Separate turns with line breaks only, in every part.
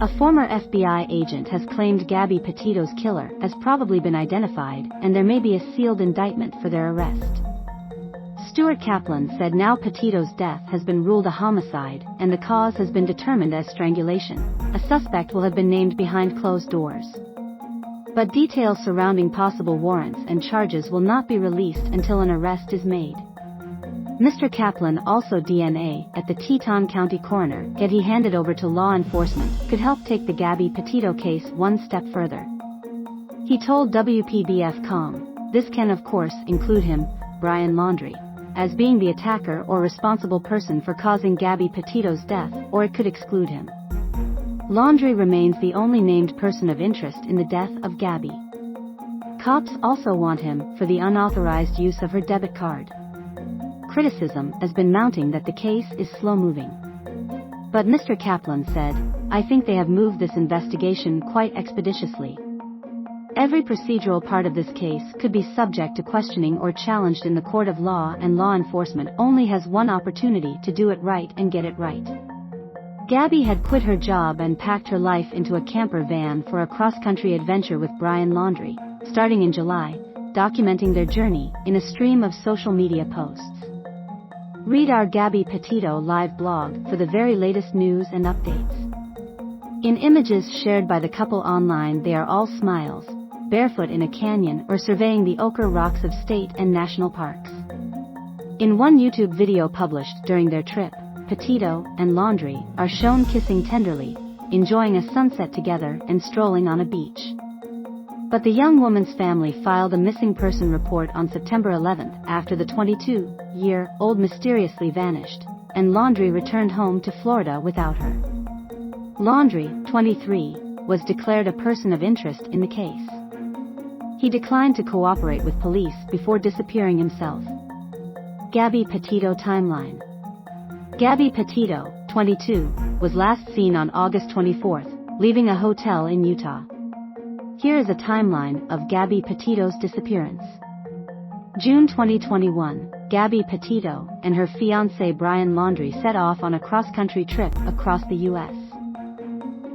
A former FBI agent has claimed Gabby Petito's killer has probably been identified, and there may be a sealed indictment for their arrest. Stuart Kaplan said now Petito's death has been ruled a homicide, and the cause has been determined as strangulation. A suspect will have been named behind closed doors. But details surrounding possible warrants and charges will not be released until an arrest is made. Mr. Kaplin also DNA at the Teton County Coroner, yet he handed over to law enforcement, could help take the Gabby Petito case one step further. He told WPBF.com, this can of course include him, Brian Laundrie, as being the attacker or responsible person for causing Gabby Petito's death, or it could exclude him. Laundrie remains the only named person of interest in the death of Gabby. Cops also want him for the unauthorized use of her debit card. Criticism has been mounting that the case is slow-moving. But Mr. Kaplan said, I think they have moved this investigation quite expeditiously. Every procedural part of this case could be subject to questioning or challenged in the court of law, and law enforcement only has one opportunity to do it right and get it right. Gabby had quit her job and packed her life into a camper van for a cross-country adventure with Brian Laundrie, starting in July, documenting their journey in a stream of social media posts. Read our Gabby Petito live blog for the very latest news and updates. In images shared by the couple online, they are all smiles, barefoot in a canyon or surveying the ochre rocks of state and national parks. In one YouTube video published during their trip, Petito and Laundrie are shown kissing tenderly, enjoying a sunset together and strolling on a beach. But the young woman's family filed a missing person report on September 11th after the 22-year-old mysteriously vanished, and Laundrie returned home to Florida without her. Laundrie, 23, was declared a person of interest in the case. He declined to cooperate with police before disappearing himself. Gabby Petito timeline. Gabby Petito, 22, was last seen on August 24th, leaving a hotel in Utah. Here is a timeline of Gabby Petito's disappearance. June 2021, Gabby Petito and her fiancé Brian Laundrie set off on a cross-country trip across the U.S.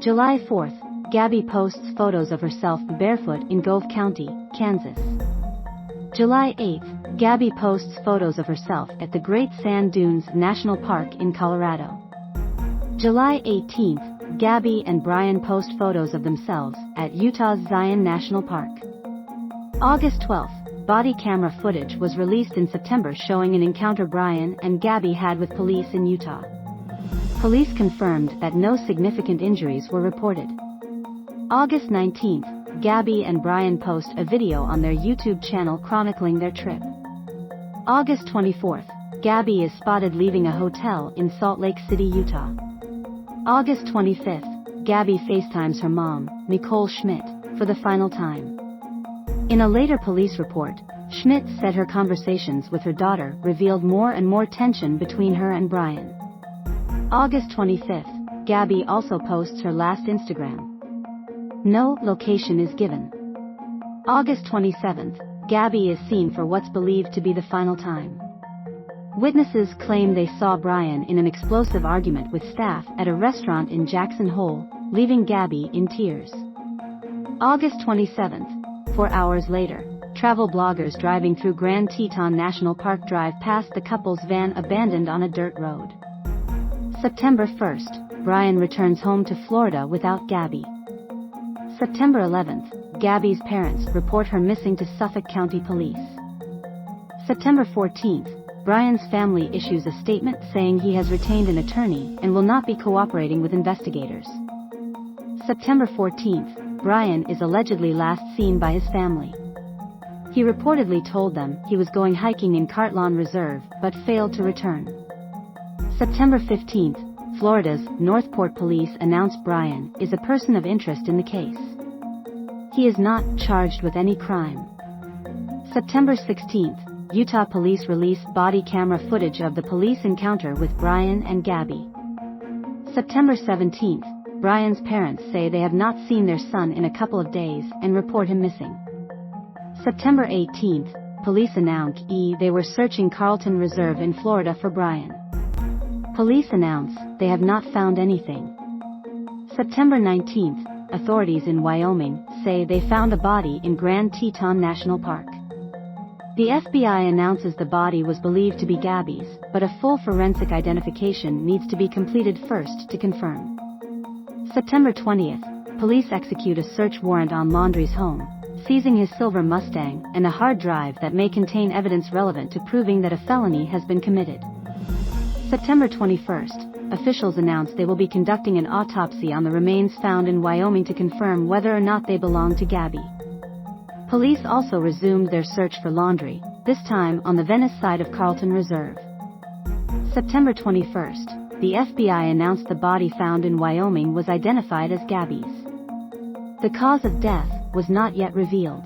July 4th, Gabby posts photos of herself barefoot in Gove County, Kansas. July 8th, Gabby posts photos of herself at the Great Sand Dunes National Park in Colorado. July 18th, Gabby and Brian post photos of themselves at Utah's Zion National Park. August 12th, body camera footage was released in September showing an encounter Brian and Gabby had with police in Utah. Police confirmed that no significant injuries were reported. August 19th, Gabby and Brian post a video on their YouTube channel chronicling their trip. August 24th, Gabby is spotted leaving a hotel in Salt Lake City, Utah. August 25th, Gabby FaceTimes her mom, Nicole Schmidt, for the final time. In a later police report, Schmidt said her conversations with her daughter revealed more and more tension between her and Brian. August 25th, Gabby also posts her last Instagram. No location is given. August 27th, Gabby is seen for what's believed to be the final time. Witnesses claim they saw Brian in an explosive argument with staff at a restaurant in Jackson Hole, leaving Gabby in tears. August 27th, 4 hours later, travel bloggers driving through Grand Teton National Park drive past the couple's van abandoned on a dirt road. September 1st, Brian returns home to Florida without Gabby. September 11th, Gabby's parents report her missing to Suffolk County Police. September 14th, Brian's family issues a statement saying he has retained an attorney and will not be cooperating with investigators. September 14th, Brian is allegedly last seen by his family. He reportedly told them he was going hiking in Cartlon Reserve but failed to return. September 15th, Florida's Northport Police announced Brian is a person of interest in the case. He is not charged with any crime. September 16th, Utah police release body camera footage of the police encounter with Brian and Gabby. September 17th, Brian's parents say they have not seen their son in a couple of days and report him missing. September 18th, police announced they were searching Carlton Reserve in Florida for Brian. Police announce they have not found anything. September 19th, authorities in Wyoming say they found a body in Grand Teton National Park. The FBI announces the body was believed to be Gabby's, but a full forensic identification needs to be completed first to confirm. September 20th, police execute a search warrant on Laundrie's home, seizing his silver Mustang and a hard drive that may contain evidence relevant to proving that a felony has been committed. September 21st, officials announce they will be conducting an autopsy on the remains found in Wyoming to confirm whether or not they belong to Gabby. Police also resumed their search for Laundrie, this time on the Venice side of Carlton Reserve. September 21st, the FBI announced the body found in Wyoming was identified as Gabby's. The cause of death was not yet revealed.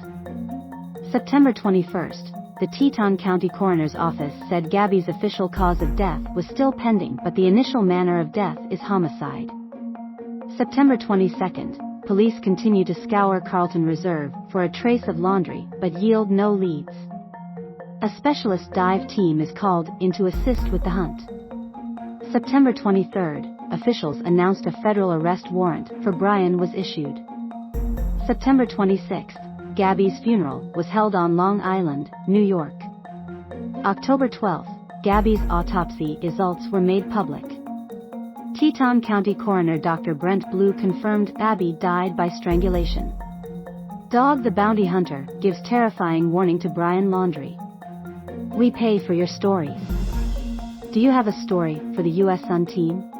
September 21st, the Teton County Coroner's Office said Gabby's official cause of death was still pending, but the initial manner of death is homicide. September 22nd, police continue to scour Carlton Reserve for a trace of Laundrie, but yield no leads. A specialist dive team is called in to assist with the hunt. September 23rd, officials announced a federal arrest warrant for Brian was issued. September 26th, Gabby's funeral was held on Long Island, New York. October 12th, Gabby's autopsy results were made public. Teton County Coroner Dr. Brent Blue confirmed Gabby died by strangulation. Dog the Bounty Hunter gives terrifying warning to Brian Laundrie. We pay for your stories. Do you have a story for the US Sun team?